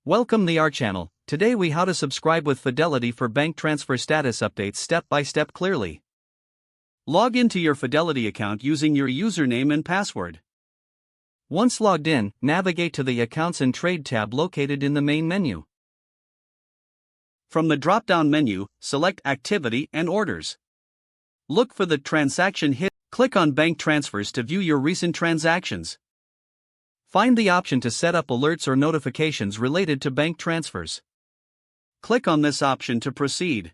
Welcome to our channel. Today we how to subscribe with Fidelity for bank transfer status updates step by step clearly. Log into your Fidelity account using your username and password. Once logged in, navigate to the Accounts and Trade tab located in the main menu. From the drop-down menu, select Activity and Orders. Look for the transaction hit. Click on Bank Transfers to view your recent transactions. Find the option to set up alerts or notifications related to bank transfers. Click on this option to proceed.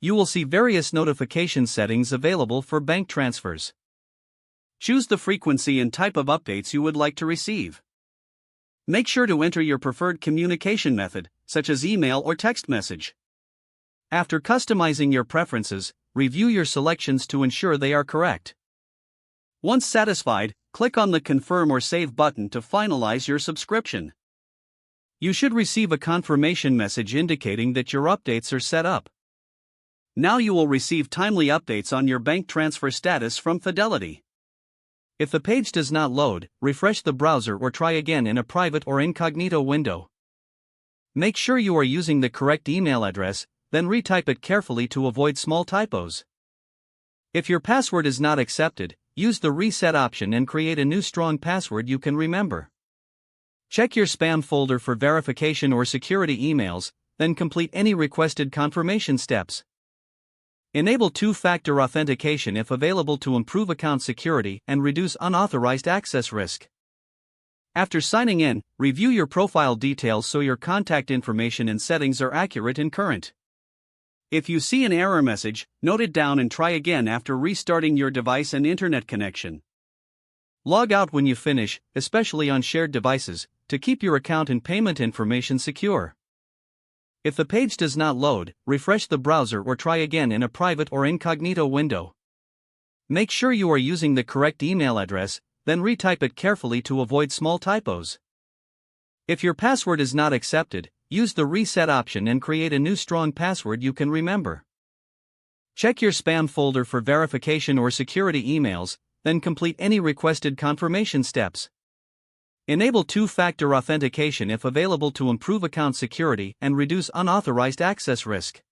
You will see various notification settings available for bank transfers. Choose the frequency and type of updates you would like to receive. Make sure to enter your preferred communication method, such as email or text message. After customizing your preferences, review your selections to ensure they are correct. Once satisfied, click on the Confirm or Save button to finalize your subscription. You should receive a confirmation message indicating that your updates are set up. Now you will receive timely updates on your bank transfer status from Fidelity. If the page does not load, refresh the browser or try again in a private or incognito window. Make sure you are using the correct email address, then retype it carefully to avoid small typos. If your password is not accepted, use the reset option and create a new strong password you can remember. Check your spam folder for verification or security emails, then complete any requested confirmation steps. Enable two-factor authentication if available to improve account security and reduce unauthorized access risk. After signing in, review your profile details so your contact information and settings are accurate and current. If you see an error message, note it down and try again after restarting your device and internet connection. Log out when you finish, especially on shared devices, to keep your account and payment information secure. If the page does not load, refresh the browser or try again in a private or incognito window. Make sure you are using the correct email address, then retype it carefully to avoid small typos. If your password is not accepted, use the reset option and create a new strong password you can remember. Check your spam folder for verification or security emails, then complete any requested confirmation steps. Enable two-factor authentication if available to improve account security and reduce unauthorized access risk.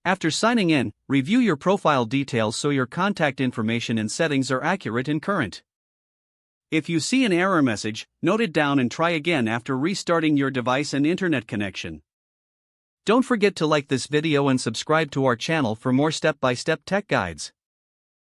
After signing in, review your profile details so your contact information and settings are accurate and current. If you see an error message, note it down and try again after restarting your device and internet connection. Don't forget to like this video and subscribe to our channel for more step-by-step tech guides.